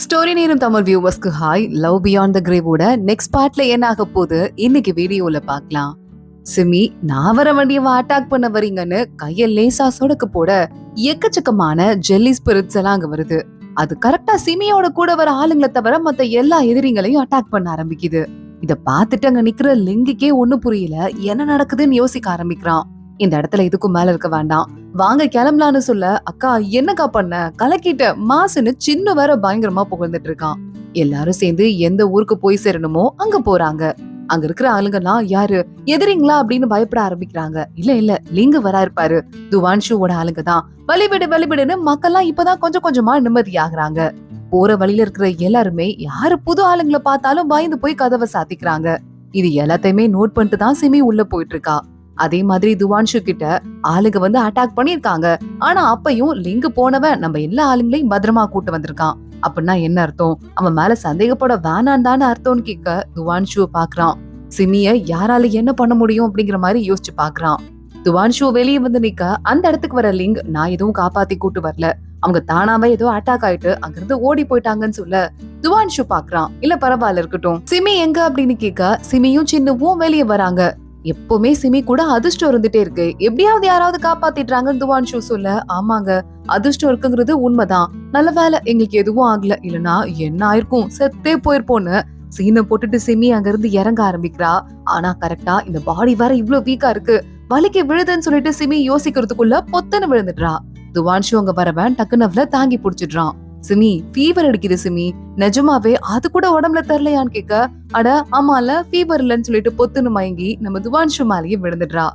Story நேரம் தமிழ் வியூவர்ஸ்க்கு ஹாய். லவ் பியாண்ட் த கிரேவோட நெக்ஸ்ட் பார்ட்ல என்ன ஆக போகுது இன்னைக்கு வீடியோல பார்க்கலாம். சிமி நான் வர வண்டியவ அட்டாக் பண்ண வரீங்கன்னு கைய லேசா சொடக்கு போட எக்கச்சக்கமான ஜெல்லி ஸ்பிரிட்ஸ் எல்லாம் அங்க வருது. அது கரெக்டா சிமியோட கூட வர ஆளுங்களை தவிர மத்த எல்லா எதிரிங்களையும் அட்டாக் பண்ண ஆரம்பிக்குது. இத பாத்துட்டு அங்க நிக்கிற லிங்குக்கே ஒண்ணு புரியல, என்ன நடக்குதுன்னு யோசிக்க ஆரம்பிக்கிறான். இந்த இடத்துல இதுக்கும் மேல இருக்க வேண்டாம், வாங்க கிளம்பலான்னு சொல்ல, அக்கா என்னக்கா பண்ண கலக்கிட்ட மாசுன்னு சின்ன வேற பயங்கரமா புகழ்ந்துட்டு இருக்கான். எல்லாரும் சேர்ந்து எந்த ஊருக்கு போய் சேரணுமோ அங்க போறாங்க. அங்க இருக்கிற ஆளுங்கெல்லாம் யாரு எதிரிங்களா அப்படின்னு பயப்பட ஆரம்பிக்கிறாங்க. இல்ல இல்ல லிங்கு வரா இருப்பாரு, துவான்ஷுவோட ஆளுங்க தான். வழிவிடு வழிவிடுன்னு மக்கள்லாம் இப்பதான் கொஞ்சம் கொஞ்சமா நிம்மதியாகிறாங்க. போற வழியில இருக்கிற எல்லாருமே யாரு புது ஆளுங்களை பார்த்தாலும் பயந்து போய் கதவை சாத்திக்கிறாங்க. இது எல்லாத்தையுமே நோட் பண்ணிட்டு தான் சிமி உள்ள போயிட்டு இருக்கா. அதே மாதிரி துவான்ஷு கிட்ட ஆளுங்க வந்து அட்டாக் பண்ணிருக்காங்க. ஆனா அப்பயும் லிங்கு போனவன் நம்ம எல்லா ஆளுங்களையும் பத்திரமா கூட்டு வந்திருக்கான். அப்படின்னா என்ன அர்த்தம்? அவன் மேல சந்தேகப்பட வேணான் தானே அர்த்தம்னு கேட்க துவான்ஷுவ பாக்குறான். சிமிய யாரால என்ன பண்ண முடியும் அப்படிங்கிற மாதிரி யோசிச்சு பாக்குறான். துவான்ஷு வெளியே வந்து நிக்க அந்த இடத்துக்கு வர லிங்க் நான் எதுவும் காப்பாத்தி கூட்டு வரல, அவங்க தானாவே ஏதோ அட்டாக் ஆயிட்டு அங்கிருந்து ஓடி போயிட்டாங்கன்னு சொல்ல துவான்ஷு பாக்குறான். இல்ல பரவாயில்ல இருக்கட்டும், சிமி எங்க அப்படின்னு கேட்க சிமியும் சின்னவும் வெளியே வராங்க. எப்பவுமே சிமி கூட அதிர்ஷ்டம் இருந்துட்டே இருக்கு, எப்படியாவது யாராவது காப்பாத்திடுறாங்கன்னு துவான்ஷு சொல்ல, ஆமாங்க அதிர்ஷ்டம் இருக்குங்கிறது உண்மைதான், நல்ல வேலை எங்களுக்கு எதுவும் ஆகல, இல்லனா என்ன ஆயிருக்கும் செத்தே போயிருப்போன்னு சீனை போட்டுட்டு சிமி அங்க இருந்து இறங்க ஆரம்பிக்கிறா. ஆனா கரெக்டா இந்த பாடி வேற இவ்வளவு வீக்கா இருக்கு, வலிக்கு விழுதுன்னு சொல்லிட்டு சிமி யோசிக்கிறதுக்குள்ள பொத்தன்னு விழுந்துடுறா. துவான்ஷு அங்க வரவன் டக்குன்னு அவள தாங்கி புடிச்சிடுறான். சிமி ஃபீவர் அடிக்குது சிமி, நிஜமாவே அது கூட உடம்புல தெரியலையான்னு கேட்க, அட ஆமால ஃபீவர் இல்லன்னு சொல்லிட்டு பொத்துன்னு மயங்கி நம்ம துவான்ஷு மேலேயே விழுந்துடுறா.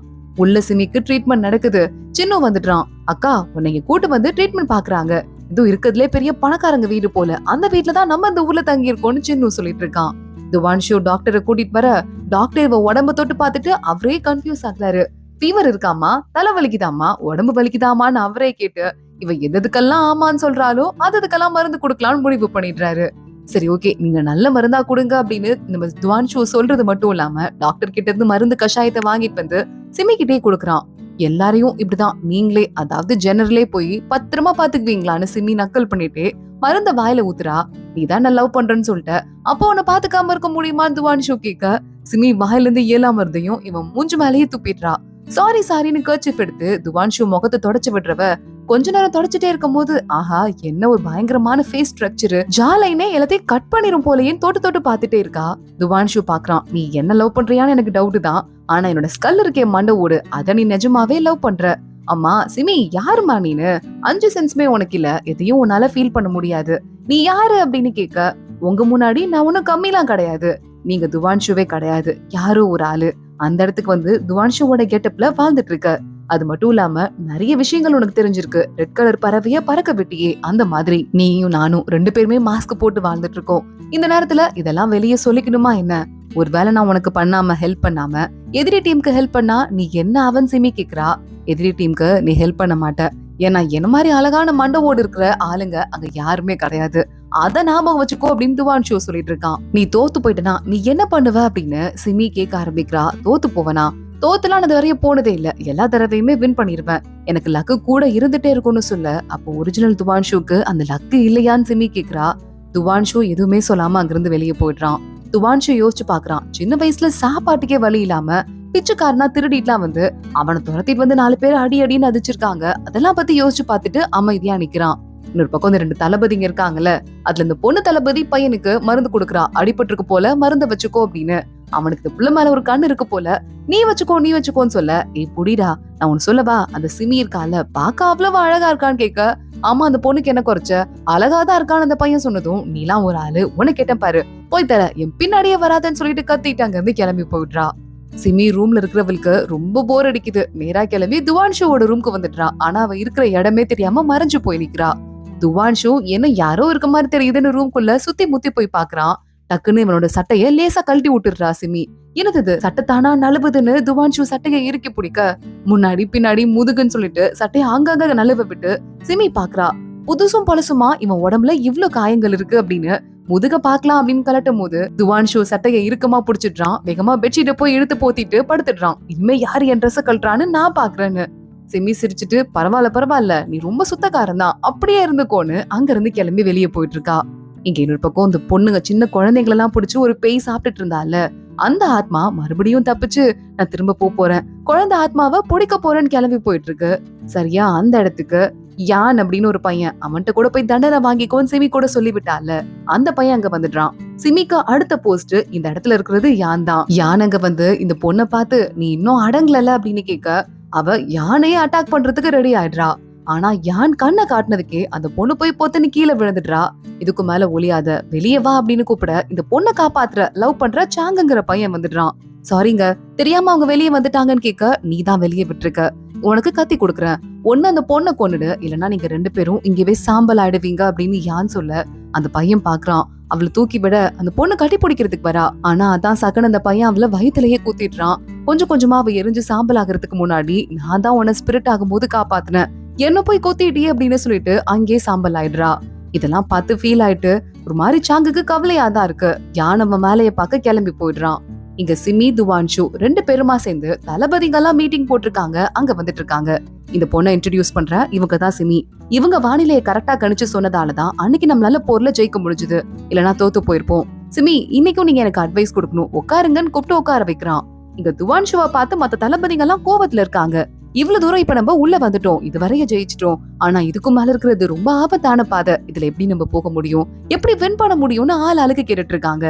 உள்ள சிமிக்கு ட்ரீட்மெண்ட் நடக்குது. சின்னு வந்துடுறான். அக்கா உன்னை கூட்டு வந்து ட்ரீட்மெண்ட் பாக்குறாங்க, இது இருக்கிறதுலே பெரிய பணக்காரங்க வீடு போல, அந்த வீட்டுலதான் நம்ம இந்த ஊர்ல தங்கி இருக்கோம்னு சின்னு சொல்லிட்டு இருக்கான். துவான்ஷு டாக்டரை கூட்டிட்டு வர டாக்டர் இவ உடம்ப தொட்டு பாத்துட்டு அவரே கன்ஃபியூஸ் ஆகுறாரு. ஃபீவர் இருக்காமா, தலை வலிக்குதாமா, உடம்பு வலிக்குதாமான்னு அவரே கேட்டு இவ எதுக்கெல்லாம் ஆமான்னு சொல்றாலோ அதுக்கெல்லாம் மருந்து கொடுக்கலாம்னு முடிவு பண்ணிடுறாரு. சரி ஓகே நீங்க நல்ல மருந்தா கொடுங்க அப்படின்னு நம்ம துவான்ஷு சொல்றது மட்டும் இல்லாம டாக்டர் கிட்ட இருந்து மருந்து கஷாயத்தை வாங்கிட்டு வந்து சிமி கிட்டே கொடுக்கறான். எல்லாரையும் இப்படிதான் நீங்களே அதாவது ஜெனரலே போய் பத்திரமா பாத்துக்குவீங்களான்னு சிமி நக்கல் பண்ணிட்டு மருந்த வாயில ஊத்துறா. நீதான் நான் லவ் பண்றேன்னு சொல்லிட்ட, அப்போ உன்னை பாத்துக்காம இருக்க முடியுமா துவான்ஷு கேட்க, சிமி வாயில இருந்து ஏலா மருந்தையும் இவன் மூஞ்சு மேலேயே துப்பிடுறா. சாரி சாரின்னு கர்ச்சிப் எடுத்து துவான்ஷு முகத்தை தொடச்சு விடுறவ கொஞ்ச நேரம் தொடச்சிட்டே இருக்கும் போது, ஆஹா என்ன ஒரு பயங்கரமான ஃபேஸ் ஸ்ட்ரக்சர், ஜாலைனே எல்லாத்தையும் கட் பண்ணிரும் போலயே தொட்டு தொட்டு பாத்துட்டே இருக்கா. துவான்ஷு பாக்குறான். நீ என்ன லவ் பண்றியான்னு எனக்கு டவுட் தான், ஆனா என்னோட ஸ்கல் இருக்கே மண்டை ஓடு, அத நீ நிஜமாவே லவ் பண்ற. அம்மா சிமி யாருமா நீனு, 5 சென்ஸ்மே உனக்கு இல்ல, எதையும் உன்னால ஃபீல் பண்ண முடியாது, நீ யாரு அப்படின்னு கேட்க, உங்க முன்னாடி நான் ஒன்னும் கம்மிலாம் கிடையாது, நீங்க துவான்ஷுவே கிடையாது, யாரோ ஒரு ஆளு அந்த இடத்துக்கு வந்து துவான்ஷுவோட கெட்டப்ல வாழ்ந்துட்டு இருக்க, அது மட்டும் இல்லாம நிறைய விஷயங்கள் உனக்கு தெரிஞ்சிருக்கு, ரெட் கலர் பறவைய பறக்க விட்டியே அந்த மாதிரி நீயும் நானும் 2 பேருமே மாஸ்க் போட்டு வாழ்ந்துட்டு இருக்கோம். இந்த நேரத்துல இதெல்லாம் வெளியே சொல்லிக்கணுமா என்ன? ஒருவேளை நான் உனக்கு பண்ணாம ஹெல்ப் பண்ணாம எதிரி டீமுக்கு ஹெல்ப் பண்ணா நீ என்ன அவன் சிமி கேக்குறா. எதிரி டீமுக்கு நீ ஹெல்ப் பண்ண மாட்ட, ஏன்னா என்ன மாதிரி அழகான மண்டவோடு இருக்கிற ஆளுங்க அங்க யாருமே கிடையாது, அத ஞாபகம் வச்சுக்கோ அப்படின்னு துவான்ஷு சொல்லிட்டு இருக்கான். நீ தோத்து போயிட்டனா நீ என்ன பண்ணுவ அப்படின்னு சிமி கேட்க ஆரம்பிக்கிறா. தோத்து போவனா, தோத்துலாம் அது வரைய போனதே இல்ல, எல்லா தடவையுமே வின் பண்ணிருவேன், எனக்கு லக்கு கூட இருந்துட்டே இருக்கும்னு சொல்ல, அப்போ ஒரிஜினல் துவான்ஷுக்கு அந்த லக்கு இல்லையான்னு சிமி கேக்குறா. துவான்ஷு எதுவுமே சொல்லாம அங்கிருந்து வெளியே போயிடுறான். துவான்ஷு யோசிச்சு பாக்குறான். சின்ன வயசுல சாப்பாட்டுக்கே வழி இல்லாம பிச்சைக்காரனா திருடிட்டுலாம் வந்து அவனை துரத்திட்டு வந்து 4 பேர் அடி அடின்னு அதிச்சிருக்காங்க, அதெல்லாம் பத்தி யோசிச்சு பாத்துட்டு அமைதியா நிக்கிறான். இன்னொரு பக்கம் இந்த 2 தளபதிங்க இருக்காங்கல்ல, அதுல இந்த பொண்ணு தளபதி பையனுக்கு மருந்து கொடுக்குறா. அடிபட்டிருக்கு போல மருந்த வச்சுக்கோ அப்படின்னு, அவனுக்கு இந்த புள்ள மேல ஒரு கண்ணு இருக்கு போல, நீ வச்சுக்கோன்னு சொல்ல, ஏய் புடிடா நான் உனக்கு சொல்லவா, அந்த சிமி இருக்கால பாக்க அவ்வளவு அழகா இருக்கான்னு கேட்க, ஆமா அந்த பொண்ணுக்கு என்ன குறைச்ச, அழகாதான் இருக்கான்னு அந்த பையன் சொன்னதும், நீலாம் ஒரு ஆளு உனக்கு கேட்ட பாரு, போய் தர என் பின்னாடியே வராதன்னு சொல்லிட்டு கத்திட்டு அங்க இருந்து கிளம்பி போயிடுறா. சிமி ரூம்ல இருக்கிறவளுக்கு ரொம்ப போர் அடிக்குது, நேரா கிளம்பி துவான்ஷுவோட ரூம்க்கு வந்துடுறா. ஆனா அவ இருக்கிற இடமே தெரியாம மறைஞ்சு போய் நிக்கிறா. துவான்ஷு என்ன யாரோ இருக்க மாதிரி தெரியுதுன்னு ரூம்குள்ள சுத்தி முத்தி போய் பாக்குறான். டக்குன்னு இவனோட சட்டைய லேசா கழட்டி விட்டுடுறா சிமி. என்னது சட்டத்தானா நழுவுதுன்னு துவான்ஷு சட்டைய இறுக்கி பிடிக்க, முன்னாடி பின்னாடி முதுகுன்னு சொல்லிட்டு சட்டைய அங்கங்க நழுவ விட்டு சிமி பாக்குறா. புதுசும் பழசுமா இவன் உடம்புல இவ்ளோ காயங்கள் இருக்கு அப்படின்னு முதுக பாக்கலாம் அப்படின்னு கலட்டும் போது துவான்ஷு சட்டைய இறுக்கமா புடிச்சிடுறான். வேகமா பெட்ஷீட்டை போய் இழுத்து போத்திட்டு படுத்துடுறான். இனிமே யாரு என் ட்ரெஸ் கழட்டுறான்னு நான் பாக்குறேன்னு. சிமி சிரிச்சுட்டு, பரவாயில்ல நீ ரொம்ப சுத்தக்காரன் தான், அப்படியே இருந்துக்கோன்னு அங்க இருந்து கிளம்பி வெளியே போயிட்டு இருக்கா. இங்க இன்னொரு பக்கம் இந்த பொண்ணுங்க சின்ன குழந்தைங்களை எல்லாம் பிடிச்சு ஒரு பேய் சாப்பிட்டுட்டு இருந்தால, அந்த ஆத்மா மறுபடியும் தப்பிச்சு நான் திரும்ப போறேன், குழந்தை ஆத்மாவை பிடிக்க போறேன்னு கிளம்பி போயிட்டு இருக்கு. சரியா அந்த இடத்துக்கு யான் அப்படின்னு ஒரு பையன், அவன்கிட்ட கூட போய் தண்டனை வாங்கிக்கோன்னு சிமி கூட சொல்லிவிட்டால, அந்த பையன் அங்க வந்துடுறான். சிமிக்கு அடுத்த போஸ்ட் இந்த இடத்துல இருக்கிறது யான் தான். யான் அங்க வந்து இந்த பொண்ணை பார்த்து நீ இன்னும் அடங்கல அப்படின்னு கேட்க, அவ யானையே அட்டாக் பண்றதுக்கு ரெடி ஆயிடுறா. ஆனா யான் கண்ணை காட்டினதுக்கே அந்த பொண்ணு போய் பொத்துன்னு கீழே விழுந்துடுறா. இதுக்கு மேல ஒளியாத, வெளியே வா அப்படின்னு கூப்பிட இந்த பொண்ணை காப்பாத்துற லவ் பண்ற சாங்குங்கிற பையன் வந்துடுறான். சாரிங்க, தெரியாம அவங்க வெளியே வந்துட்டாங்கன்னு கேட்க, நீ தான் வெளியே விட்டுருக்க, உனக்கு கத்தி கொடுக்குறேன், ஒண்ணு அந்த பொண்ணை கொன்னுடு, இல்லன்னா நீங்க 2 பேரும் இங்கவே சாம்பல் ஆயிடுவீங்க அப்படின்னு யான் சொல்ல, அந்த பையன் பாக்குறான். அவளை தூக்கி விட அந்த பொண்ணு கட்டி பிடிக்கிறதுக்கு வரா. ஆனா அதான் சகன் அந்த பையன் அவளை வயிற்றுலயே கூத்திடுறான். கொஞ்சம் கொஞ்சமா அவ எரிஞ்சு சாம்பல் ஆகிறதுக்கு முன்னாடி, நான் தான் உன்னை ஸ்பிரிட் ஆகும்போது காப்பாத்தினேன், என்ன போய் கொத்திட்டியே அப்படின்னு சொல்லிட்டு அங்கே சாம்பல் ஆயிடுறா. இதெல்லாம் பார்த்து ஃபீல் ஆயிட்டு ஒரு மாதிரி சாங்குக்கு கவலையாதான் இருக்கு. யான் அவன் மேலைய பார்க்க கிளம்பி போயிடுறான். இங்க சிமி, துவான்ஷு 2 பேருமா சேர்ந்து தளபதிகள்லாம் மீட்டிங் போட்டிருக்காங்க, அங்க வந்துட்டு இருக்காங்க. இந்த பொண்ணை இன்ட்ரடியூஸ் பண்ற, இவங்க தான் சிமி. இவங்க வானிலையை கரெக்டா கணிச்சு சொன்னதாலதான் அன்னைக்கு நம்மளால போர்ல ஜெயிக்க முடிஞ்சது, இல்லனா தோத்து போயிருப்போம். சிமி, இன்னைக்கும் நீங்க எனக்கு அட்வைஸ் கொடுக்கணும், உட்காருங்கன்னு கூப்பிட்டு உட்கார வைக்கிறான். இங்க துவான்ஷுவை பார்த்து மத்த தளபதிகள்லாம் கோவத்துல இருக்காங்க. இவ்வளவு தூரம் இப்ப நம்ம உள்ள வந்துட்டோம், இதுவரைய ஜெயிச்சிட்டோம், ஆனா இதுக்கு மேல இருக்கிறது ரொம்ப ஆபத்தான பாதை, இதுல எப்படி நம்ம போக முடியும், எப்படி வின் பண்ண முடியும்னு ஆளுக்கு கேட்டுட்டு இருக்காங்க.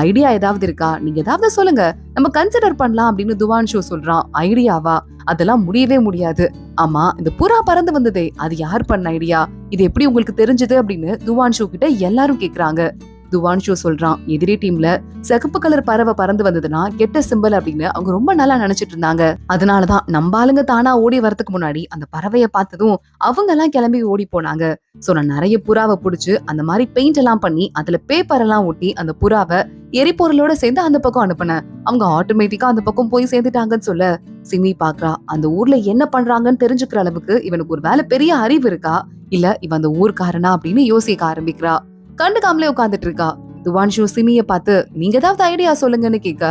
ஐடியா ஏதாவது இருக்கா, நீங்க ஏதாவது சொல்லுங்க, நம்ம கன்சிடர் பண்ணலாம் அப்படின்னு துவான்ஷு சொல்றான். ஐடியாவா? அதெல்லாம் முடியவே முடியாது. ஆமா, இந்த புறா பறந்து வந்ததே அது யார் பண்ண ஐடியா, இது எப்படி உங்களுக்கு தெரிஞ்சது அப்படின்னு துவான்ஷு கிட்ட எல்லாரும் கேக்குறாங்க. துவான்ஷு சொல்றான், எதிரி டீம்ல சிகப்பு கலர் பறவை பறந்து வந்ததுன்னா கெட்ட சிம்பல் அப்படின்னு அவங்க ரொம்ப நல்லா நினைச்சிட்டு இருந்தாங்க. அதனாலதான் நம்ம ஆளுங்க தானா ஓடி வரதுக்கு முன்னாடி அந்த பறவைய பார்த்ததும் அவங்க எல்லாம் கிளம்பி ஓடி போனாங்க. சோ நான் நிறைய புறாவை புடிச்சு அந்த மாதிரி பெயிண்ட் எல்லாம் பண்ணி அதுல பேப்பர் எல்லாம் ஒட்டி அந்த புறாவை எரிபொருளோட சேர்ந்து அந்த பக்கம் அனுப்புனேன். அவங்க ஆட்டோமேட்டிக்கா அந்த பக்கம் போய் சேர்ந்துட்டாங்கன்னு சொல்ல, சிமி பாக்குறா, அந்த ஊர்ல என்ன பண்றாங்கன்னு தெரிஞ்சுக்கிற அளவுக்கு இவனுக்கு ஒரு வேலை பெரிய அறிவு இருக்கா, இல்ல இவன் அந்த ஊர்க்காரனா அப்படின்னு யோசிக்க ஆரம்பிக்கிறா. கண்டுக்காமலே உட்கார்ந்துட்டு இருக்கா. துவான்ஷு சிமிய பார்த்து, நீங்க ஏதாவது ஐடியா சொல்லுங்கன்னு கேட்க,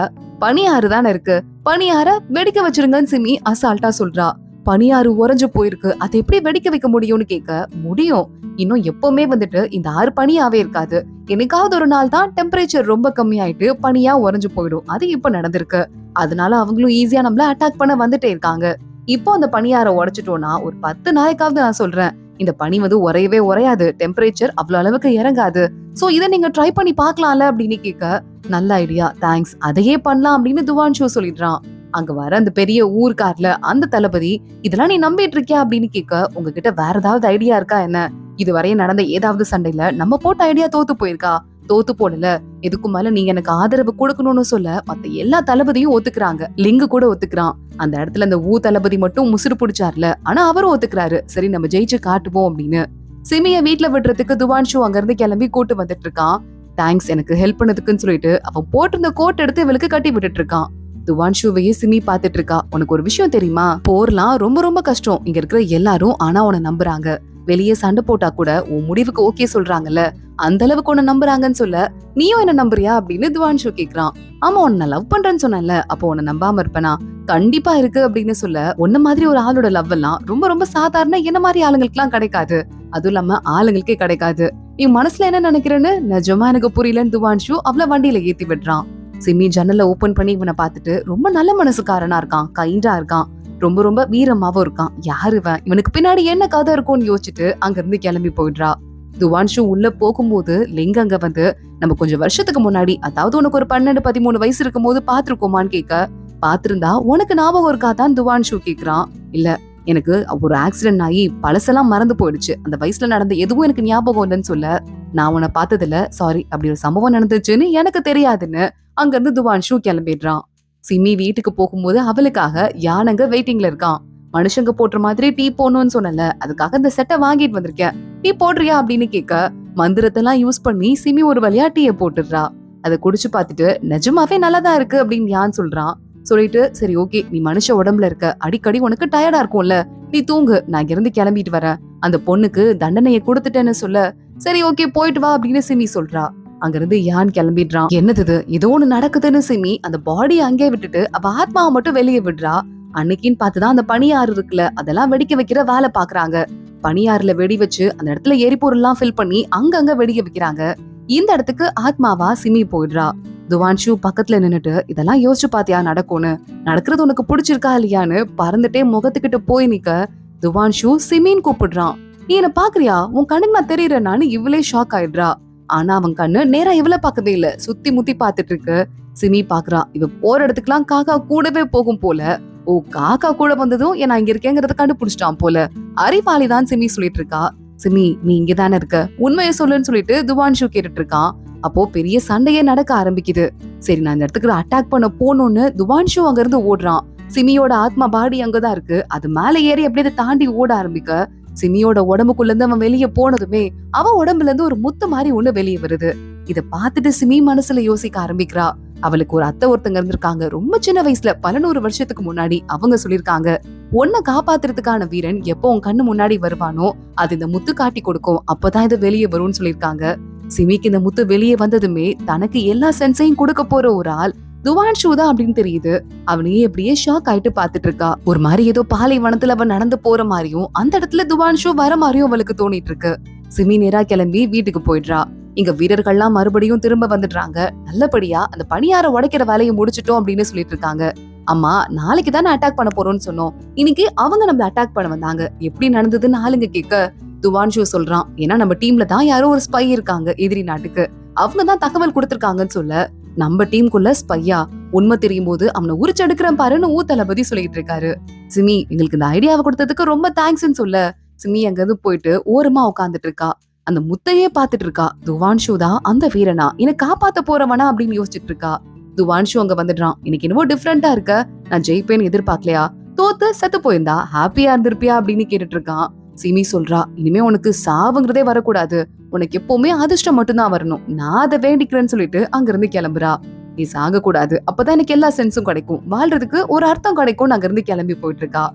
பனியாறு தானே இருக்கு, பனியார வெடிக்க வச்சிருங்கன்னு சிமி அசால்ட்டா சொல்றா. பனியாறு உறைஞ்சு போயிருக்கு, அதை எப்படி வெடிக்க வைக்க முடியும்னு கேட்க, முடியும், இன்னும் எப்பவுமே வந்துட்டு இந்த ஆறு பனியாவே இருக்காது, என்னைக்காவது ஒரு நாள் தான் டெம்பரேச்சர் ரொம்ப கம்மியாயிட்டு பனியா உறைஞ்சு போயிடும், அது இப்ப நடந்திருக்கு, அதனால அவங்களும் ஈஸியா நம்மள அட்டாக் பண்ண வந்துட்டே இருக்காங்க. இப்போ அந்த பனியார உடைச்சிட்டோம்னா ஒரு 10 நாளைக்காவது நான் சொல்றேன் இந்த பனி வந்து உரையவே உரையாது, டெம்பரேச்சர் அவ்வளவு அளவுக்கு இறங்காது, சோ இதை நீங்க ட்ரை பண்ணி பாக்கலாம்ல அப்படின்னு கேட்க, நல்ல ஐடியா, தேங்க்ஸ், அதையே பண்ணலாம் அப்படின்னு துவான்ஷு சொல்லிடுறான். அங்க வர அந்த பெரிய ஊர்கார்ல அந்த தளபதி, இதெல்லாம் நீ நம்பிட்டு இருக்கியா அப்படின்னு கேட்க, உங்ககிட்ட வேற ஏதாவது ஐடியா இருக்கா என்ன, இதுவரைய நடந்த ஏதாவது சண்டையில நம்ம போட்ட ஐடியா தோத்து போயிருக்கா, தோத்து போடல, எதுக்கும் மேல நீங்க எனக்கு ஆதரவு கொடுக்கணும்னு சொல்ல மத்த எல்லா தளபதியும் ஒத்துக்குறாங்க. லிங்கு கூட ஒத்துக்குறான். அந்த இடத்துல அந்த தளபதி மட்டும் முசுறு பிடிச்சார்ல, ஆனா அவரும் ஒத்துக்குறாரு, சரி நம்ம ஜெயிச்சு காட்டுவோம் அப்படின்னு. சிமிய வீட்டுல விடுறதுக்கு துவான்ஷு அங்க இருந்து கிளம்பி கூட்டு வந்துட்டு இருக்கான். தேங்க்ஸ் எனக்கு ஹெல்ப் பண்ணதுக்குன்னு சொல்லிட்டு அவன் போட்டிருந்த கோட் எடுத்து இவளுக்கு கட்டி விட்டுட்டு இருக்கான். துவான்ஷுவையே சிமி பாத்துட்டு இருக்கா. உனக்கு ஒரு விஷயம் தெரியுமா, போர்லாம் ரொம்ப ரொம்ப கஷ்டம், இங்க இருக்கிற எல்லாரும் ஆனா உன்னை நம்புறாங்க, வெளியே சண்டை போட்டா கூட உன் முடிவுக்கு ஓகே சொல்றாங்கல்ல, அந்த அளவுக்கு உன்னை நம்புறாங்கன்னு சொல்ல, நீயும் என்ன நம்புறியா அப்படின்னு துவான்ஷு கேக்குறான். ஆமா, உன்னை லவ் பண்றேன்னு சொன்னல, அப்போ உன்னை நம்பாம இருப்பனா, கண்டிப்பா இருக்கு அப்படின்னு சொல்ல, உன்ன மாதிரி ஒரு ஆளோட லவ் எல்லாம் ரொம்ப ரொம்ப சாதாரண என்ன மாதிரி ஆளுங்களுக்கு எல்லாம் கிடைக்காது, அதுவும் இல்லாம ஆளுங்களுக்கே கிடைக்காது, நீ மனசுல என்ன நினைக்கிறேன்னு நிஜமா எனக்கு புரியலன்னு துவான்ஷு அவளை வண்டியில ஏத்தி விடுறான். சிமி ஜன்னல ஓபன் பண்ணி இவனை பார்த்துட்டு, ரொம்ப நல்ல மனசுக்காரனா இருக்கான், கைண்டா இருக்கான், ரொம்ப ரொம்ப வீரமாவும் இருக்கான், யாரு இவன், இவனுக்கு பின்னாடி என்ன கதை இருக்கும்னு யோசிச்சுட்டு அங்க இருந்து கிளம்பி போயிடுறா. துவான்ஷு உள்ள போகும்போது லிங்க அங்க வந்து, நம்ம கொஞ்சம் வருஷத்துக்கு முன்னாடி, அதாவது உனக்கு ஒரு 12-13 வயசு இருக்கும் போது பாத்துருக்கோமான்னு கேட்க, பாத்திருந்தா உனக்கு ஞாபகம் இருக்காதான் துவான்ஷு கேக்குறான். இல்ல, எனக்கு ஒரு ஆக்சிடென்ட் ஆகி பழசெல்லாம் மறந்து போயிடுச்சு, அந்த வயசுல நடந்த எதுவும் எனக்கு ஞாபகம் இல்லைன்னு சொல்ல, நான் உன்னை பார்த்ததுல சாரி, அப்படி ஒரு சம்பவம் நடந்துச்சுன்னு எனக்கு தெரியாதுன்னு அங்க இருந்து துவான்ஷு கிளம்பிடுறான். சிமி வீட்டுக்கு போகும்போது அவளுக்காக யானங்க வெயிட்டிங்ல இருக்கான். மனுஷங்க போடுற மாதிரி டீ போடணும்னு சொன்னல, அதுக்காக இந்த செட்டை வாங்கிட்டு வந்திருக்கேன், டீ போடுறியா அப்படின்னு கேட்க, மந்திரத்தெல்லாம் யூஸ் பண்ணி சிமி ஒரு வழியா டீயை போட்டுடுறா. அதை குடிச்சு பார்த்துட்டு நிஜமாவே நல்லாதான் இருக்கு அப்படின்னு யான் சொல்றான். சொல்லிட்டு, சரி ஓகே, நீ மனுஷ உடம்புல இருக்க, அடிக்கடி உனக்கு டயர்டா இருக்கும்ல, நீ தூங்கு, நான் இருந்து கிளம்பிட்டு வரேன், அந்த பொண்ணுக்கு தண்டனையை கொடுத்துட்டேன்னு சொல்ல, சரி ஓகே போயிட்டு வா அப்படின்னு சிமி சொல்றா. அங்கிருந்து யான் கிளம்பிடுறான். என்னது ஏதோ ஒண்ணு நடக்குதுன்னு சிமி அந்த பாடியை அங்கே விட்டுட்டு அவ ஆத்மாவை மட்டும் வெளியே விடுறா. அன்னைக்குன்னு பார்த்துதான் அந்த பனியாறு இருக்குல்ல, அதெல்லாம் வெடிக்க வைக்கிற வேலை பாக்குறாங்க. பனியாறுல வெடி வச்சு அந்த இடத்துல எரிபொருள் எல்லாம் ஃபில் பண்ணி அங்கங்க வெடிக்க வைக்கிறாங்க. இந்த இடத்துக்கு ஆத்மாவா சிமி போயிடுறா. துவான்ஷு பக்கத்துல நின்னுட்டு இதெல்லாம் யோசிச்சு பாத்தியா நடக்கும்னு, நடக்கிறது உனக்கு பிடிச்சிருக்கா இல்லையான்னு பறந்துட்டே முகத்துக்கிட்ட போய் நிக்க துவான்ஷு சிமின்னு கூப்பிடுறான். நீ என்ன பாக்குறியா, உன் கண்ணுக்கு நான் தெரியறேன்னு இவளே ஷாக் ஆயிடுறா. ஆனா அவன் கண்ணு நேரா இவள பாக்கவே இல்ல, சுத்தி முத்தி பாத்துட்டு இருக்கு. சிமி பாக்குறா, இவ போற இடத்துக்குலாம் காக்கா கூடவே போகும் போல. ஓ, காக்கா கூட வந்ததும் நான் இங்க இருக்கேங்கிறத கண்டுபிடிச்சிட்டான் போல. அறிவாளிதான் சிமி சொல்லிட்டு இருக்கா. சிமி, நீ இங்கதானே இருக்க, உண்மையை சொல்லுன்னு சொல்லிட்டு துவான்ஷு கேட்டுட்டு இருக்கான். அப்போ பெரிய சண்டையே நடக்க ஆரம்பிக்குது. சரி, நான் இந்த இடத்துக்கு அட்டாக் பண்ண போகணும்னு துவான்ஷு அங்க இருந்து ஓடுறான். சிமியோட ஆத்மா பாடி அங்கதான் இருக்கு. அது மேல ஏறி அப்படியே தாண்டி ஓட ஆரம்பிக்க சிமியோட உடம்புக்குள்ள இருந்து அவன் வெளியே போனதுமே அவன் உடம்புல இருந்து ஒரு முத்து மாதிரி ஒண்ணு வெளியே வருது. இத பாத்துட்டு சிமி மனசுல யோசிக்க ஆரம்பிக்கிறா. அவளுக்கு ஒரு அத்தை ஒருத்தங்க இருந்திருக்காங்க, ரொம்ப சின்ன வயசுல, பல 100 வருஷத்துக்கு முன்னாடி. அவங்க சொல்லிருக்காங்க, உன்னை காப்பாத்துறதுக்கான வீரன் எப்போ உன் கண்ணு முன்னாடி வருவானோ அது இந்த முத்து காட்டி கொடுக்கும், அப்பதான் இது வெளியே வரும்னு சொல்லிருக்காங்க. சிமிக்கு இந்த முத்து வெளியே வந்ததுமே தனக்கு எல்லா சென்ஸையும் கொடுக்க போற ஒரு ஆள் துவான்ஷு தான் அப்படின்னு தெரியுது. அவனையே எப்படியே ஷாக் ஆயிட்டு பாத்துட்டு இருக்கா. ஒரு மாதிரி ஏதோ பாலைவனத்துல அவன் நடந்து போற மாதிரியும் அந்த இடத்துல துவான்ஷு வர மாதிரியும் அவளுக்கு தோணிட்டு இருக்கு. சிமி நேரா கிளம்பி வீட்டுக்கு போயிடுறா. இங்க வீரர்கள்லாம் மறுபடியும் திரும்ப வந்துடுறாங்க. நல்லபடியா அந்த பணியார உடைக்கிற வேலையை முடிச்சிட்டோம் அப்படின்னு சொல்லிட்டு இருக்காங்க. அம்மா, நாளைக்கு தானே அட்டாக் பண்ண போறோம்னு சொன்னோம், இன்னைக்கு அவங்க நம்மள அட்டாக் பண்ண வந்தாங்க, எப்படி நடந்ததுன்னு ஆளுங்க கேட்க துவான்ஷு சொல்றான், ஏன்னா நம்ம டீம்ல தான் யாரோ ஒரு ஸ்பை இருக்காங்க எதிரி நாட்டுக்கு, அவங்க தான் தகவல் கொடுத்திருக்காங்கன்னு சொல்ல, நம்ம டீமுக்குள்ள ஸ்பையா, உண்மை தெரியும் போது அவனை உரிச்செடுக்கிறேன் பாருன்னு தளபதி சொல்லிட்டு இருக்காரு. சிமி, எங்களுக்கு இந்த ஐடியாவை கொடுத்ததுக்கு ரொம்ப தேங்க்ஸ்ன்னு சொல்ல சிமி அங்க இருந்து போயிட்டு ஓரமா உட்காந்துட்டு இருக்கா. அந்த முத்தையே பாத்துட்டு இருக்கா. துவான்ஷு தான் அந்த வீரனா, எனக்கு காப்பாத்த போறவனா அப்படின்னு யோசிச்சுட்டு இருக்கா. துவான்ஷு அங்க வந்துடுறான். இன்னைக்கு என்னவோ டிஃப்ரெண்டா இருக்க, நான் ஜெயிப்பேன்னு எதிர்பார்க்கலையா, தோத்து செத்து போயிருந்தா ஹாப்பியா இருந்திருப்பியா அப்படின்னு கேட்டுட்டு இருக்கான். சிமி சொல்றா, இனிமே உனக்கு சாவுங்கிறதே வரக்கூடாது, உனக்கு எப்பவுமே அதிர்ஷ்டம் மட்டும்தான் வரணும், நான் அதை வேண்டிக்கிறேன்னு சொல்லிட்டு அங்க இருந்து கிளம்புறா. நீ சாக கூடாது, அப்பதான் எனக்கு எல்லா சென்ஸும் கிடைக்கும், வாழ்றதுக்கு ஒரு அர்த்தம் கிடைக்கும், அங்க இருந்து கிளம்பி போயிட்டு இருக்கா.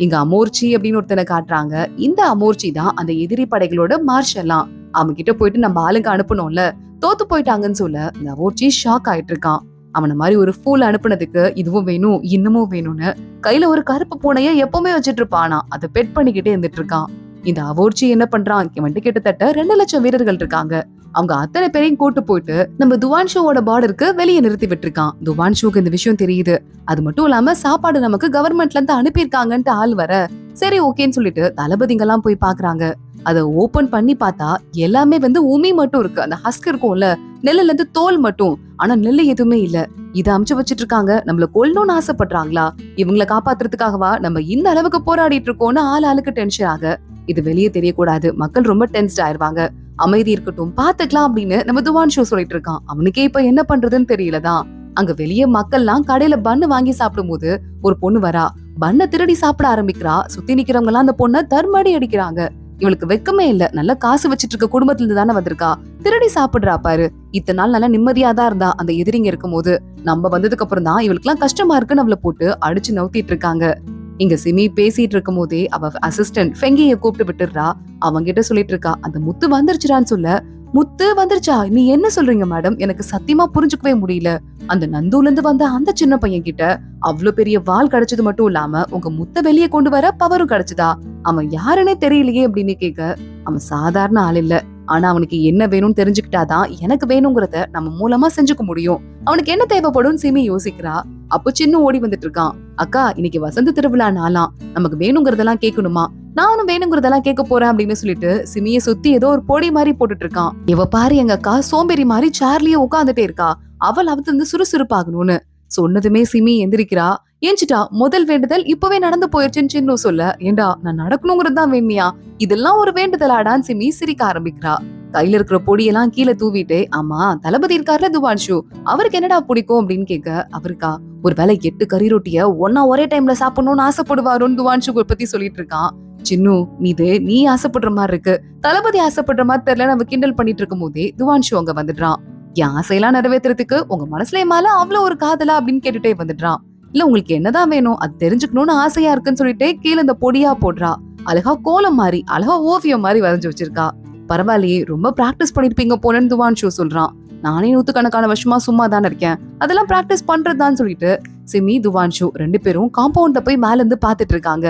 இங்க அமோர்ச்சி அப்படின்னு ஒருத்தனை காட்டுறாங்க. இந்த அமோர்ச்சி தான் அந்த எதிரி படைகளோட மார்ஷல்லாம். அவங்க கிட்ட போயிட்டு நம்ம ஆளுங்க அனுப்பணும்ல, தோத்து போயிட்டாங்கன்னு சொல்ல இந்த அமோர்ச்சி ஷாக் ஆயிட்டு இருக்கான். அவனை மாதிரி ஒரு ஃபூல் அனுப்புனதுக்கு இதுவும் வேணும் இன்னமும் வேணும்னு கையில ஒரு கருப்பு பூனைய எப்பவுமே வச்சிட்டு இருப்பானா, அதை பெட் பண்ணிக்கிட்டே இருந்துட்டு இருக்கான். இந்த அவோர்ச்சி என்ன பண்றான், இவன்ட்டு கிட்டத்தட்ட 2 லட்சம் வீரர்கள் இருக்காங்க. அவங்க அத்தனை பேரையும் கூட்டு போயிட்டு நம்ம துவான்ஷுவோட பார்டருக்கு வெளியே நிறுத்தி விட்டுருக்கான். துவான்ஷுக்கு இந்த விஷயம் தெரியுது. அது மட்டும் இல்லாம சாப்பாடு நமக்கு கவர்மெண்ட்ல இருந்து அனுப்பியிருக்காங்கன்ட்டு ஆள் வர, சரி ஓகேன்னு சொல்லிட்டு தளபதிங்கெல்லாம் போய் பாக்குறாங்க. அதை ஓபன் பண்ணி பார்த்தா எல்லாமே உமி மட்டும் இருக்கு. அந்த ஹஸ்க் இருக்கும்ல, நெல்லுல இருந்து தோல் மட்டும், ஆனா நெல்லு எதுவுமே இல்ல. இதை அமுச்சு வச்சிட்டு இருக்காங்க. நம்மள கொல்லணும்னு ஆசைப்படுறாங்களா, இவங்களை காப்பாத்துறதுக்காகவா நம்ம இந்த அளவுக்கு போராடிட்டு இருக்கோம்னு ஆளுக்கு டென்ஷன் ஆக, இது வெளியே தெரியக்கூடாது, மக்கள் ரொம்ப டென்ஸ்ட் ஆயிருவாங்க, அமைதி இருக்கட்டும் பாத்துக்கலாம் அப்படின்னு நம்ம துவான்ஷு சொல்லிட்டு இருக்கான். அவனுக்கே இப்ப என்ன பண்றதுன்னு தெரியலதான். அங்க வெளியே மக்கள்லாம் கடையில பண்ணு வாங்கி சாப்பிடும் போது ஒரு பொண்ணு வரா, பண்ண திருடி சாப்பிட ஆரம்பிக்கிறா. சுத்தி நிக்கிறவங்க எல்லாம் அந்த பொண்ணை தர்மடி அடிக்கிறாங்க. இவளுக்கு வெக்கமே இல்ல, நல்ல காசு வச்சிட்டு இருக்க குடும்பத்துல இருந்து தானே வந்திருக்கா, திருடி சாப்பிடுறா பாரு. இத்தனை நாள் நல்லா நிம்மதியாதான் இருந்தா அந்த எதிரிங்க இருக்கும் போது, நம்ம வந்ததுக்கு அப்புறம் தான் இவளுக்கு எல்லாம் கஷ்டமா இருக்குன்னு அவளை போட்டு அடிச்சு நவுத்திட்டு இருக்காங்க. இங்க சிமி பேசிட்டு இருக்கும் போதே அவ அசிஸ்டன்ட் ஃபெங்கிய கூப்பிட்டு விட்டுறா. அவங்க கிட்ட சொல்லிட்டு இருக்கா, அந்த முத்து வந்துருச்சுடான்னு சொல்ல, முத்து வந்துருச்சா, நீ என்ன சொல்றீங்க மேடம், எனக்கு சத்தியமா புரிஞ்சுக்கவே முடியல. அந்த நந்தூர்ல இருந்து வந்த அந்த சின்ன பையன் கிட்ட அவ்வளவு பெரிய வாள் கிடைச்சது மட்டும் இல்லாம உங்க முத்த வெளியே கொண்டு வர பவரும் கிடைச்சதா, அவன் யாருன்னே தெரியலையே அப்படின்னு கேட்க, அவன் சாதாரண ஆள் இல்ல, ஆனா அவனுக்கு என்ன வேணும்னு தெரிஞ்சுக்கிட்டாதான் எனக்கு வேணுங்கிறத நம்ம மூலமா செஞ்சுக்க முடியும், அவனுக்கு என்ன தேவைப்படும் சிமி யோசிக்கிறா. அப்போ சின்ன ஓடி வந்துட்டு இருக்கான். அக்கா, இன்னைக்கு வசந்த திருவிழா நாளாம், நமக்கு வேணுங்கிறதெல்லாம் கேட்கணுமா, நானும் வேணுங்கிறதெல்லாம் கேட்க போறேன் அப்படின்னு சொல்லிட்டு சிமிய சுத்தி ஏதோ ஒரு பொடி மாதிரி போட்டுட்டு இருக்கான். இவ பாரு, எங்க அக்கா சோம்பேறி மாதிரி சேர்லயே உட்காந்துட்டே இருக்கா, அவள் அவத்து சுறுசுறுப்பாகணும்னு சொன்னதுமே சிமி எந்திரிக்கிறா. ஏஞ்சிட்டா, முதல் வேண்டுதல் இப்பவே நடந்து போயிருச்சுன்னு சின்ன சொல்ல, ஏண்டா நான் நடக்கணுங்கிறது தான் வேண்டியா, இதெல்லாம் ஒரு வேண்டுதலாடான்னு சிமி சிரிக்க ஆரம்பிக்கிறா. கையில இருக்கிற பொடியெல்லாம் கீழே தூவிட்டு, ஆமா தளபதி இருக்காருல துவான்ஷு, அவருக்கு என்னடா பிடிக்கும் அப்படின்னு கேட்க, அவருக்கா ஒருவேளை 8 கறி ரொட்டிய ஒன்னா ஒரே டைம்ல சாப்பிடணும்னு ஆசைப்படுவாருன்னு துவான்ஷு பத்தி சொல்லிட்டு இருக்கான். சின்னு, நீ ஆசைப்படுற மாதிரி இருக்கு, தளபதி ஆசைப்படுற மாதிரி தெரியல நம்ம கிண்டல் பண்ணிட்டு இருக்கும் போதே துவான்ஷு அங்க வந்துடுறான். என் ஆசையெல்லாம் நிறைவேற்றுறதுக்கு உங்க மனசுல மேல அவ்வளவு ஒரு காதலா அப்படின்னு கேட்டுட்டே வந்துடுறான். இல்ல உங்களுக்கு என்னதான் வேணும் அது தெரிஞ்சுக்கணும்னு ஆசையா இருக்குன்னு சொல்லிட்டு கீழே இந்த பொடியா போடுறா. அழகா கோலம் மாதிரி, அழகா ஓவியம் மாதிரி வரைஞ்சு வச்சிருக்கா. பரவாயில்லையே, ரொம்ப பிராக்டிஸ் பண்ணிருப்பீங்க போனேன்னு துவான்ஷு சொல்றான். நானே 100கணக்கான வருஷமா சும்மா தானே இருக்கேன், அதெல்லாம் பிராக்டிஸ் பண்றதுதான் சொல்லிட்டு சிமி துவான்ஷு 2 பேரும் காம்பவுண்ட்ல போய் மேல இருந்து பாத்துட்டு இருக்காங்க.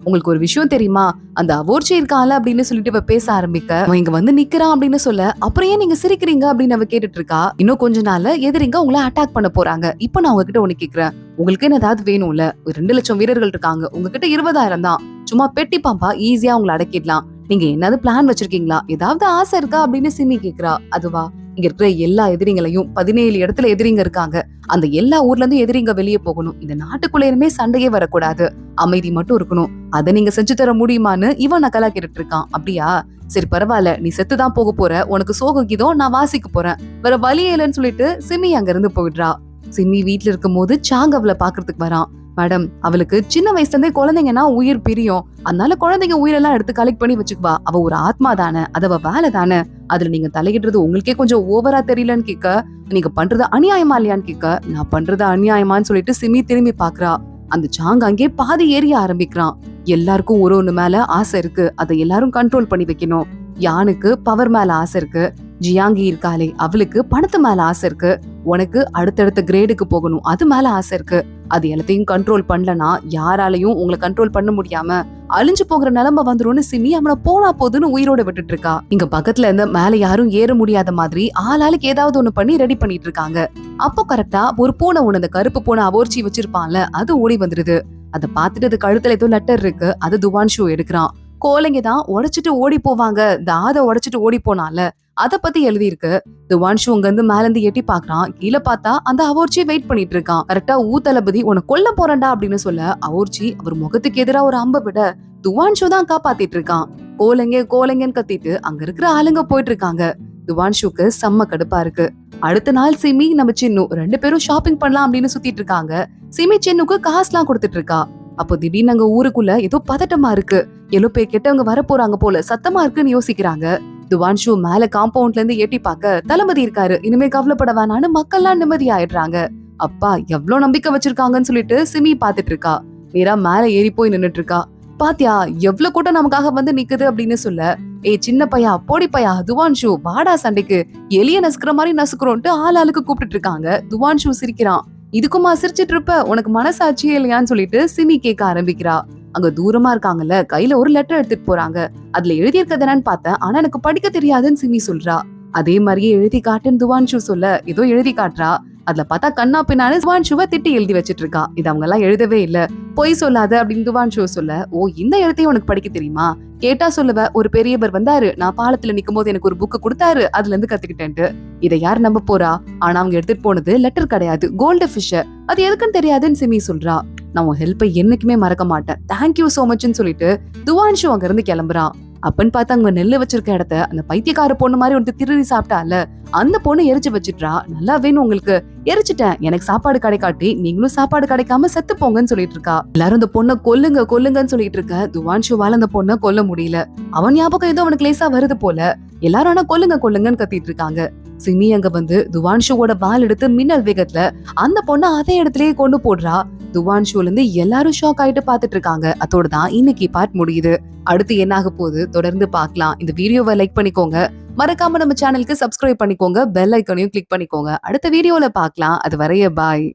உங்களுக்கு ஒரு விஷயம் தெரியுமா, அந்த அவோர்ச்சி இருக்கால அப்படின்னு சொல்லிட்டு இவ பேச ஆரம்பிக்க, அவன் இங்க வந்து நிக்கிறான் அப்படின்னு சொல்ல, அப்புறம் ஏன் நீங்க சிரிக்கிறீங்க அப்படின்னு அவ கேட்டுட்டு இருக்கா. இன்னும் கொஞ்ச நாள்ல எதிரிங்க உங்களை அட்டாக் பண்ண போறாங்க. இப்ப நான் உங்ககிட்ட ஒண்ணு கேக்குறேன், உங்களுக்கு என்ன ஏதாவது வேணும்ல? ஒரு 2,00,000 வீரர்கள் இருக்காங்க, உங்ககிட்ட 20,000 தான். சும்மா பெட்டி பாம்பா ஈஸியா உங்களை அடக்கிடலாம். நீங்க என்னது பிளான் வச்சிருக்கீங்களா? ஏதாவது ஆசை இருக்கா அப்படின்னு சிமி கேக்குறா. அதுவா, இங்க இருக்கிற எல்லா எதிரிங்களையும் 17 இடத்துல எதிரிங்க இருக்காங்க. அந்த எல்லா ஊர்ல இருந்து எதிரிங்க வெளியே போகணும். இந்த நாட்டுக்குள்ளேயுமே சண்டையே வரக்கூடாது. அமைதி மட்டும் இருக்கணும். அதை நீங்க செஞ்சு தர முடியுமான்னு இவன் நக்கலா கேட்டுட்டு இருக்கான். அப்படியா, சரி பரவாயில்ல, நீ செத்துதான் போக போற, உனக்கு சோக கீதம் நான் வாசிக்க போறேன், வேற வழியே இல்லைன்னு சொல்லிட்டு சிமி அங்க இருந்து போயிடுறா. சிமி வீட்டுல இருக்கும் போது சாங் அவளை பாக்குறதுக்கு வரான். மேடம், அவளுக்கு சின்ன வயசுல இருந்தே குழந்தைங்கன்னா உயிர் பிரியும். அதனால குழந்தைங்க உயிரெல்லாம் எடுத்து கலெக்ட் பண்ணி வச்சுக்குவா. அவ ஒரு ஆத்மா தானே, அதவ வேலை தானே. அதுல நீங்க தலையிடுறது உங்களுக்கே கொஞ்சம் ஓவரா தெரியலன்னு கேட்க, நீங்க பண்றது அநியாயமா இல்லையான்னு கேட்க, நான் பண்றது அநியாயமான்னு சொல்லிட்டு சிமி திரும்பி பாக்குறா. அந்த சாங் அங்கே பாதி ஏறிய ஆரம்பிக்கிறான். எல்லாருக்கும் ஒரு ஒண்ணு மேல ஆசை இருக்கு, அதை எல்லாரும் கண்ட்ரோல் பண்ணி வைக்கணும். யானுக்கு பவர் மேல ஆசை இருக்கு, ஜியாங்கி இருக்காளே அவளுக்கு பணத்து மேல ஆசை இருக்கு, உனக்கு அடுத்தடுத்த கிரேடுக்கு போகணும் அது மேல ஆசை இருக்கு. அது எல்லாத்தையும் கண்ட்ரோல் பண்ணலனா யாராலையும் உங்களை கண்ட்ரோல் பண்ண முடியாம அழிஞ்சு போகிற நிலைமை வந்துரும்னு சிமி அவனை போனா போதுன்னு உயிரோட விட்டுட்டு இருக்கா. இங்க பக்கத்துல இருந்து மேல யாரும் ஏற முடியாத மாதிரி ஆளாளுக்கு ஏதாவது ஒண்ணு பண்ணி ரெடி பண்ணிட்டு இருக்காங்க. அப்போ கரெக்டா ஒரு பூனை ஒண்ணு, அந்த கருப்பு பூனை அவோர்ச்சி வச்சிருப்பான்ல, அது ஓடி வந்துருது. அதை பார்த்துட்டு அது கழுத்துல ஏதோ லெட்டர் இருக்கு, அது துவான்ஷு எடுக்கிறான். கோலைங்க தான் உடைச்சிட்டு ஓடி போவாங்க, தாத உடைச்சிட்டு ஓடி போனால அத பத்தி எழுதி இருக்கு. துவான்ஷு அங்க இருந்து மேல இருந்து எட்டி பாக்குறான். கீழே பார்த்தா அந்த அவோர்ச்சியை வெயிட் பண்ணிட்டு இருக்கான். கரெக்டா தளபதி உன்னை கொல்ல போறேன்டா அப்படின்னு சொல்ல, அவோர்ச்சி அவர் முகத்துக்கு எதிரா ஒரு அம்ப விட துவான்ஷு தான் காப்பாத்திட்டு இருக்கான். கோலைங்க கோலைங்கன்னு கத்திட்டு அங்க இருக்கிற ஆளுங்க போயிட்டு இருக்காங்க. துவான்ஷுக்கு செம்ம கடுப்பா இருக்கு. அடுத்த நாள் சிமி நம்ம சின்னு 2 பேரும் ஷாப்பிங் பண்ணலாம் அப்படின்னு சுத்திட்டு இருக்காங்க. சிமி சின்னுக்கு காசுலாம் கொடுத்துட்டு இருக்கா. அப்போ திடீர்னு அங்க ஊருக்குள்ள ஏதோ பதட்டமா இருக்கு. எல்லோ பேர் கெட்டவங்க வர போறாங்க போல, சத்தமா இருக்குன்னு யோசிக்கிறாங்க. துவான்ஷு மேல காம்பவுண்ட்ல இருந்து எட்டி பார்க்க, தளபதி இருக்காரு, இனிமே கவலைப்பட வேணான்னு மக்கள்லாம் நிம்மதி ஆயிடுறாங்க. அப்பா எவ்வளவு நம்பிக்கை வச்சிருக்காங்கன்னு சொல்லிட்டு சிமி பாத்துட்டு இருக்கா. நேரா மேல ஏறி போய் நின்னுட்டு இருக்கா. பாத்தியா எவ்வளவு கூட்டம் நமக்காக வந்து நிக்குது அப்படின்னு சொல்ல, ஏய் சின்ன பையா, போடி பையா, துவான்ஷு வாடா சண்டைக்கு, எலிய நசுக்குற மாதிரி நசுக்குறோன்ட்டு ஆளுக்கு கூப்பிட்டு இருக்காங்க. துவான்ஷு சிரிக்கிறான். இதுக்குமா சிரிச்சிட்டு இருப்ப, உனக்கு மனசாட்சியே இல்லையான்னு சொல்லிட்டு சிமி கேட்க ஆரம்பிக்கிறா. அங்க தூரமா இருக்காங்கல்ல, கையில ஒரு லெட்டர் எடுத்துட்டு போறாங்க. அதுல எழுதி இருக்கிறது என்னன்னு பார்த்தேன், ஆனா எனக்கு படிக்க தெரியாதுன்னு சிமி சொல்றா. அதே மாதிரியே எழுதி காட்டுன்னு துவான்ஷு சொல்ல, ஏதோ எழுதி காட்டுறா. அதுல பார்த்தா கண்ணா பின்னான்னு துவான்ஷுவை திட்டி எழுதி வச்சிட்டு இருக்கா. இது அவங்க எல்லாம் எழுதவே இல்ல, பொய் சொல்லாத அப்படின்னு துவான்ஷு சொல்ல, ஓ இந்த எழுத்தையும் உனக்கு படிக்க தெரியுமா, கேட்டா சொல்லுவ, ஒரு பெரியவர் வந்தாரு, நான் பாலத்துல நிக்கும் போது எனக்கு ஒரு புக்கு கொடுத்தாரு, அதுல இருந்து கத்துக்கிட்டேன்ட்டு. இதை யார் நம்ப போறா? ஆனா அவங்க எடுத்துட்டு போனது லெட்டர் கிடையாது, கோல்டு ஃபிஷ். அது எதுக்குன்னு தெரியாதுன்னு சிமி சொல்றா. நான் உன் ஹெல்ப்பை என்னைக்குமே மறக்க மாட்டேன், தேங்க்யூ சோ மச்ன்னு சொல்லிட்டு துவான்ஷு அங்க இருந்து கிளம்புறான். அப்பன்னு பார்த்தா அங்க நெல்லு வச்சிருக்க இடத்த அந்த பைத்தியக்கார பொண்ணு மாதிரி ஒருத்தர் திருடி சாப்பிட்டால, அந்த பொண்ணு எரிச்சு வச்சிட்டா. நல்லா வேணும் உங்களுக்கு, எரிச்சிட்டேன், எனக்கு சாப்பாடு கிடைக்காட்டி நீங்களும் சாப்பாடு கிடைக்காம செத்து போங்கன்னு சொல்லிட்டு இருக்கா. எல்லாரும் அந்த பொண்ணை கொல்லுங்க கொல்லுங்கன்னு சொல்லிட்டு இருக்க. துவான்ஷுவால அந்த பொண்ணை கொல்ல முடியல. அவன் ஞாபகம் ஏதோ அவனுக்கு லேசா வருது போல. எல்லாரும் ஆனா கொல்லுங்க கொல்லுங்கன்னு கத்திட்டு இருக்காங்க. சிமி அங்க வந்து துவான்ஷுவோட பால் எடுத்து மின்னல் வேகத்துல அந்த பொண்ணை அதே இடத்துலயே கொண்டு போடுறா. துவான்ஷுல இருந்து எல்லாரும் ஷாக் ஆயிட்டு பாத்துட்டு இருக்காங்க. அதோட தான் இன்னைக்கு பார்ட் முடியுது. அடுத்து என்ன ஆக போகுது தொடர்ந்து பார்க்கலாம். இந்த வீடியோவை லைக் பண்ணிக்கோங்க, மறக்காம நம்ம சேனலுக்கு சப்ஸ்கிரைப் பண்ணிக்கோங்க, பெல் ஐக்கானையும் கிளிக் பண்ணிக்கோங்க. அடுத்த வீடியோல பார்க்கலாம். அது வரைய பாய்.